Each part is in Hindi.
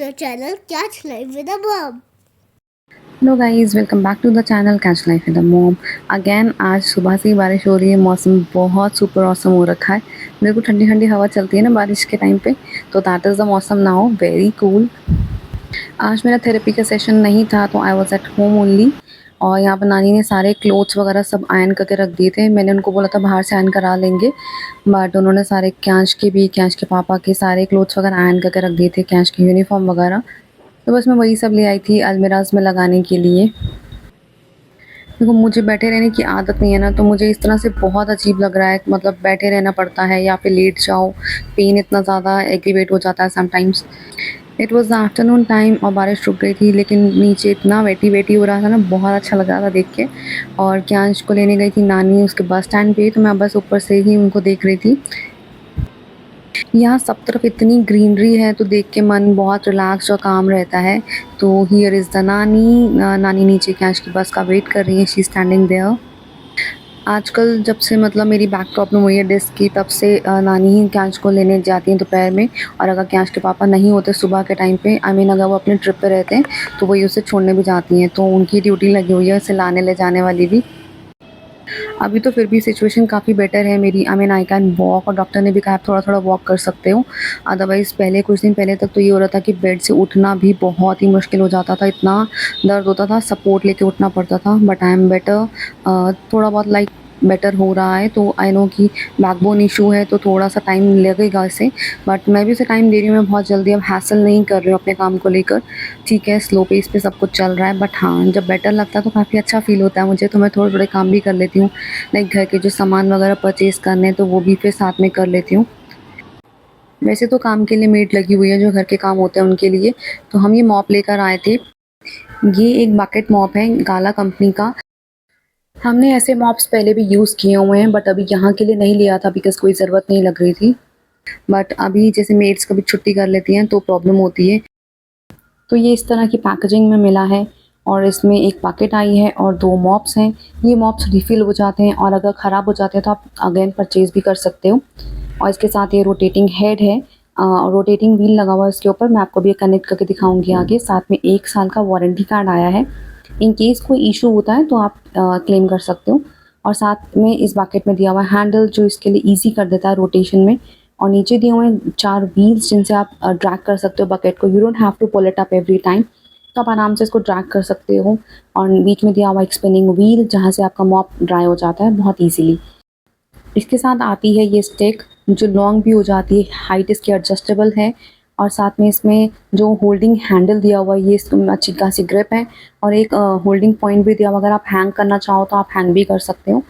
the channel Catch Life with a Mom. Hello guys, welcome back to the channel catch life with the mom. Again आज सुबह से ही बारिश हो रही है। मौसम बहुत सुपर ऑसम हो रखा है। मेरे को ठंडी ठंडी हवा चलती है ना बारिश के टाइम पे, तो दैट इज़ द मौसम नाउ, वेरी कूल। आज मेरा थेरेपी का सेशन नहीं था, तो I was at home only. और यहाँ पर नानी ने सारे क्लोथ्स वगैरह सब आयरन करके रख दिए थे। मैंने उनको बोला था बाहर से आयरन करा लेंगे, बट उन्होंने सारे कैश के पापा के सारे क्लोथ्स वगैरह आयरन करके रख दिए थे, कैश की यूनिफॉर्म वगैरह। तो बस मैं वही सब ले आई थी अलमीराज में लगाने के लिए। देखो, मुझे बैठे रहने की आदत नहीं है ना, तो मुझे इस तरह से बहुत अजीब लग रहा है। मतलब बैठे रहना पड़ता है या फिर लेट जाओ, पेन इतना ज़्यादा एग्रीवेट हो जाता है sometimes. It was the afternoon time और बारिश रुक गई थी, लेकिन नीचे इतना वेटी-वेटी हो रहा था ना, बहुत अच्छा लग रहा था देख के। और क्यांश को लेने गई थी नानी उसके बस स्टैंड पे, तो मैं बस ऊपर से ही उनको देख रही थी। यहाँ सब तरफ इतनी ग्रीनरी है, तो देख के मन बहुत रिलैक्स और काम रहता है। तो हियर इज़ द नानी। नानी नीचे कैश की बस का वेट कर रही है, शी इज़ स्टैंडिंग देयर। आजकल जब से मतलब मेरी बैक प्रॉब्लम हुई है डिस्क की, तब से नानी ही कैश को लेने जाती हैं दोपहर में। और अगर कैश के पापा नहीं होते सुबह के टाइम पे, आई मीन अगर वो अपने ट्रिप पे रहते हैं, तो वही उसे छोड़ने भी जाती हैं। तो उनकी ड्यूटी लगी हुई है उसे लाने ले जाने वाली भी। अभी तो फिर भी सिचुएशन काफ़ी बेटर है मेरी। I mean I can walk, और डॉक्टर ने भी कहा आप थोड़ा-थोड़ा वॉक कर सकते हो। अदरवाइज़ पहले कुछ दिन पहले तक तो ये हो रहा था कि बेड से उठना भी बहुत ही मुश्किल हो जाता था, इतना दर्द होता था, सपोर्ट लेके उठना पड़ता था। But I am better. थोड़ा बहुत लाइक बेटर हो रहा है। तो आई नो कि बैकबोन इश्यू है, तो थोड़ा-सा टाइम लगेगा इसे, बट मैं भी उसे टाइम दे रही हूँ। मैं बहुत जल्दी अब हैसल नहीं कर रही हूँ अपने काम को लेकर। ठीक है, स्लो पेस पे सब कुछ चल रहा है, बट हाँ, जब बेटर लगता है तो काफ़ी अच्छा फ़ील होता है मुझे। तो मैं थोड़े-थोड़े काम भी कर लेती हूँ, लाइक घर के जो सामान वगैरह परचेज़ करने हैं, तो वो भी फिर साथ में कर लेती हूँ। वैसे तो काम के लिए मेड लगी हुई है, जो घर के काम होते हैं उनके लिए। तो हम ये मॉप लेकर आए थे। ये एक बकेट मॉप है गाला कंपनी का। हमने ऐसे मॉप्स पहले भी यूज़ किए हुए हैं, बट अभी यहाँ के लिए नहीं लिया था बिकॉज़ कोई ज़रूरत नहीं लग रही थी। बट अभी जैसे मेड्स कभी छुट्टी कर लेती हैं, तो प्रॉब्लम होती है। तो ये इस तरह की पैकेजिंग में मिला है, और इसमें एक बकेट आई है और 2 मॉप्स हैं। ये मॉप्स रिफ़िल हो जाते हैं, और अगर ख़राब हो जाते हैं तो आप अगेन परचेज़ भी कर सकते हो। और इसके साथ ये रोटेटिंग हेड है, और रोटेटिंग व्हील लगा हुआ है इसके ऊपर। मैं आपको भी कनेक्ट करके दिखाऊँगी आगे। साथ में 1 साल का वारंटी कार्ड आया है। इन केस कोई इश्यू होता है तो आप क्लेम कर सकते हो। और साथ में इस बकेट में दिया हुआ है हैंडल, जो इसके लिए ईज़ी कर देता है रोटेशन में। और नीचे दिए हुए हैं 4 व्हील्स, जिनसे आप ड्रैग कर सकते हो बकेट को। You don't have to pull it up every time, तो आप आराम से इसको ड्रैग कर सकते हो। और बीच में दिया हुआ एक स्पिनिंग व्हील, जहाँ से आपका मॉप ड्राई हो जाता है बहुत ईज़िली। इसके साथ आती है ये स्टिक, जो लॉन्ग भी हो जाती है, हाइट इसकी एडजस्टेबल है। और साथ में इसमें जो होल्डिंग हैंडल दिया हुआ है, ये इसमें अच्छी खासी ग्रिप है। और एक होल्डिंग पॉइंट भी दिया हुआ है, अगर आप हैंग करना चाहो तो आप हैंग भी कर सकते हो।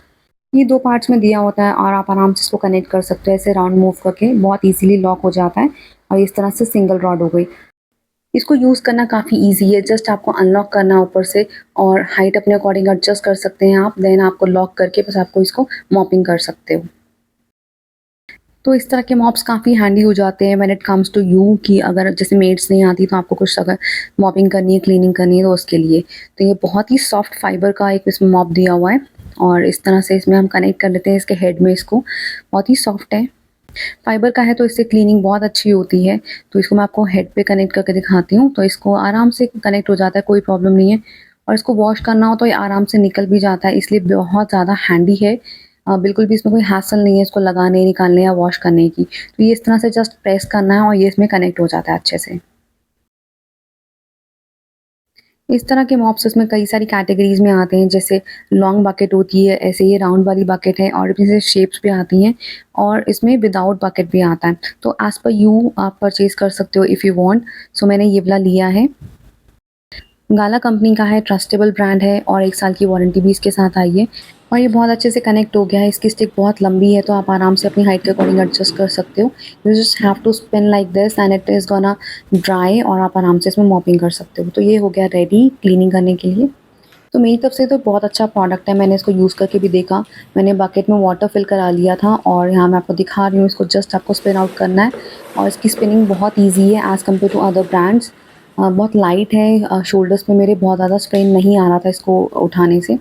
ये 2 पार्ट्स में दिया होता है, और आप आराम से इसको कनेक्ट कर सकते हो ऐसे राउंड मूव करके, बहुत ईज़िली लॉक हो जाता है। और इस तरह से सिंगल रॉड हो गई। इसको यूज़ करना काफ़ी ईज़ी है, जस्ट आपको अनलॉक करना है ऊपर से, और हाइट अपने अकॉर्डिंग एडजस्ट कर सकते हैं आप। देन आपको लॉक करके बस आपको इसको मॉपिंग कर सकते हो। तो इस तरह के मॉप्स काफ़ी हैंडी हो जाते हैं when it comes to you, कि अगर जैसे मेड्स नहीं आती तो आपको कुछ अगर मॉपिंग करनी है, क्लीनिंग करनी है, तो उसके लिए। तो ये बहुत ही सॉफ्ट फाइबर का एक इसमें मॉप दिया हुआ है, और इस तरह से इसमें हम कनेक्ट कर लेते हैं इसके हेड में इसको। बहुत ही सॉफ्ट है, फाइबर का है, तो इससे क्लीनिंग बहुत अच्छी होती है। तो इसको मैं आपको हेड पे कनेक्ट करके दिखाती हूँ। तो इसको आराम से कनेक्ट हो जाता है, कोई प्रॉब्लम नहीं है। और इसको वॉश करना हो तो ये आराम से निकल भी जाता है, इसलिए बहुत ज़्यादा हैंडी है। बिल्कुल भी इसमें कोई हैसल नहीं है इसको लगाने, निकालने या वॉश करने की। तो ये इस तरह से जस्ट प्रेस करना है, और ये इसमें कनेक्ट हो जाता है अच्छे से। इस तरह के मॉप्स इसमें कई सारी कैटेगरीज़ में आते हैं, जैसे लॉन्ग बकेट होती है, ऐसे ये राउंड वाली बकेट है, और इसमें से शेप्स भी आती हैं, और इसमें विदाउट बकेट भी आता है। तो एज़ पर यू आप परचेज़ कर सकते हो इफ़ यू वांट। सो मैंने ये वाला लिया है। गाला कंपनी का है, ट्रस्टेबल ब्रांड है, और 1 साल की वारंटी भी इसके साथ आई है। और ये बहुत अच्छे से कनेक्ट हो गया है। इसकी स्टिक बहुत लंबी है, तो आप आराम से अपनी हाइट के अकॉर्डिंग एडजस्ट कर सकते हो। You just have to spin like this and it is gonna dry, और आप आराम से इसमें मॉपिंग कर सकते हो। तो ये हो गया रेडी क्लीनिंग करने के लिए। तो मेरी तरफ से तो बहुत अच्छा प्रोडक्ट है, मैंने इसको यूज़ करके भी देखा। मैंने बकेट में वाटर फिल करा लिया था, और यहाँ मैं आपको दिखा रही हूँ, इसको जस्ट आपको स्पिन आउट करना है। और इसकी स्पिनिंग बहुत ईज़ी है as compare to other brands. बहुत लाइट है, शोल्डर्स पे मेरे बहुत ज़्यादा स्ट्रेन नहीं आ रहा था इसको उठाने से।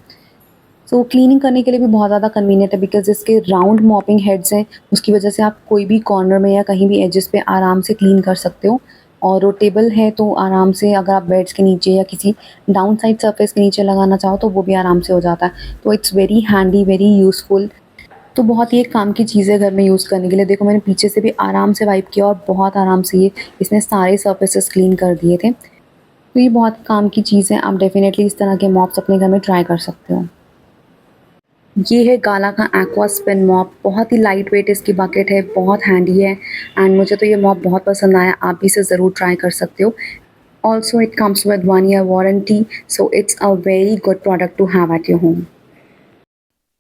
सो क्लीनिंग करने के लिए भी बहुत ज़्यादा कन्वीनिएंट है, बिकॉज़ इसके राउंड मॉपिंग हेड्स हैं, उसकी वजह से आप कोई भी कॉर्नर में या कहीं भी एजेस पे आराम से क्लीन कर सकते हो। और रोटेबल है, तो आराम से अगर आप बेड्स के नीचे या किसी डाउन साइड सरफेस के नीचे लगाना चाहो तो वो भी आराम से हो जाता है। तो it's very handy, very useful. तो बहुत ही एक काम की चीज़ है घर में यूज़ करने के लिए। देखो मैंने पीछे से भी आराम से वाइप किया और बहुत आराम से ये इसने सारे सरफेसेस क्लीन कर दिए थे। तो ये बहुत काम की चीज़ है, आप डेफ़िनेटली इस तरह के मॉप्स अपने घर में ट्राई कर सकते हो। ये है गाला का एक्वा स्पिन मॉप, बहुत ही लाइट वेट इसकी बकेट है, बहुत हैंडी है एंड मुझे तो ये मॉप बहुत पसंद आया, आप भी इसे ज़रूर ट्राई कर सकते हो। Also it comes with 1 year warranty, so it's a very good product to have at your home.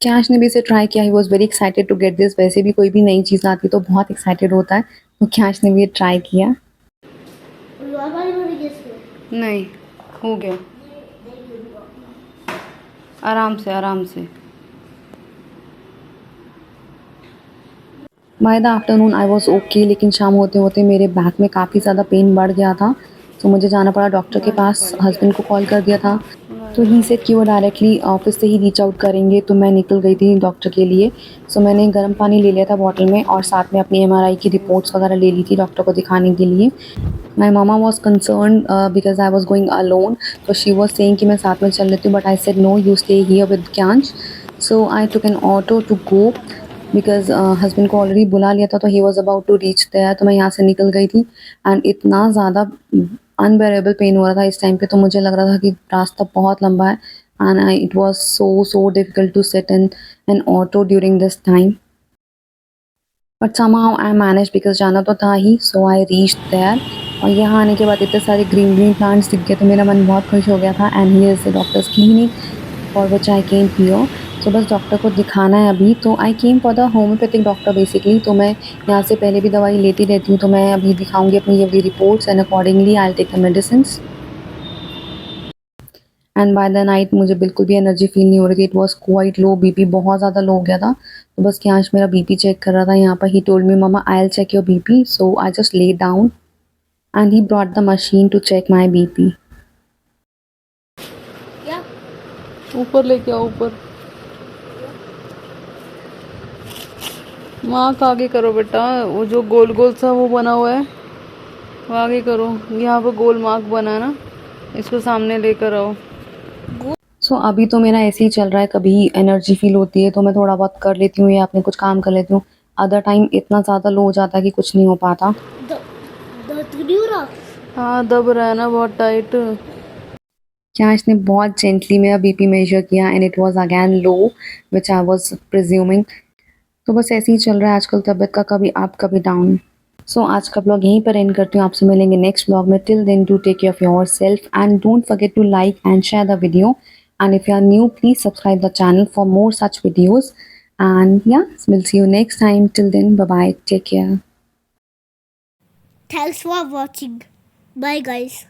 Kash ने भी इसे ट्राई किया, he was very excited to get this. वैसे भी कोई भी नई चीज़ आती है तो बहुत एक्साइटेड होता है, तो कैश ने भी ये ट्राई किया। नहीं, हो गया, आराम से आराम से। By the afternoon I was okay, लेकिन शाम होते होते मेरे बैक में काफ़ी ज़्यादा पेन बढ़ गया था, तो मुझे जाना पड़ा डॉक्टर के पास। हस्बैंड को कॉल कर दिया था, तो ही सेड कि वो डायरेक्टली ऑफिस से ही रीच आउट करेंगे, तो मैं निकल गई थी डॉक्टर के लिए। सो मैंने गर्म पानी ले लिया था बॉटल में और साथ में अपनी एमआरआई की रिपोर्ट्स वगैरह ले ली थी डॉक्टर को दिखाने के लिए। My mama was concern because I was going alone, तो शी वॉज सेइंग कि मैं साथ में चल लेती हूँ, but I said no, you stay here with Kyansh. So I took an auto to go because husband को ऑलरेडी बुला लिया था, तो he was about to reach there. तो मैं यहाँ से निकल गई थी एंड इतना ज़्यादा अनबेरेबल पेन हो रहा था इस टाइम पे, तो मुझे लग रहा था कि रास्ता बहुत लंबा है and it was so difficult to sit in an auto during this time, but somehow I manage because जाना तो था ही। सो आई रीच देयर और यहाँ आने के बाद इतने सारे ग्रीन प्लांट्स दिख गए, तो मेरा मन बहुत खुश हो गया था। And here is the doctor's clinic for which I came here. So बस डॉक्टर को दिखाना है अभी, तो I came for the homeopathic doctor basically. तो मैं यहाँ से पहले भी दवाई लेती रहती हूँ, तो मैं अभी दिखाऊंगी अपनी ये वाली reports and accordingly I will take the medicines. And by the night मुझे बिल्कुल भी एनर्जी फील नहीं हो रही थी, it was quite low, BP बहुत ज़्यादा लो हो गया था। तो बस क्या आज मेरा बीपी चेक कर रहा था यहाँ पर। He told me mama I will check your BP, so I just lay down and he brought the machine to check my BP. ऊपर लेके आओ, ऊपर मार्क आगे करो बेटा, वो जो गोल गोल सा वो बना हुआ है वो आगे करो, यहाँ पर गोल मार्क बना है ना, इसको सामने लेकर आओ। सो अभी तो मेरा ऐसे ही चल रहा है, कभी एनर्जी फील होती है तो मैं थोड़ा बहुत कर लेती हूँ या अपने कुछ काम कर लेती हूँ, अदर टाइम इतना ज़्यादा लो हो जाता है कि कुछ नहीं हो पाता। हाँ दब रहा है ना बहुत टाइट। क्या इसने बहुत जेंटली मेरा बीपी मेजर किया and it was again low which I was presuming. तो बस ऐसे ही चल रहा है आजकल तबीयत का, कभी अप कभी डाउन। सो आज का ब्लॉग यहीं पर एंड करती हूँ, आपसे मिलेंगे नेक्स्ट ब्लॉग में। Till then do take care of yourself and don't forget to like and share the video, and if you are new please subscribe the channel for more such videos and ya will see you next time. Till then bye bye, take care. Thanks for watching. Bye guys.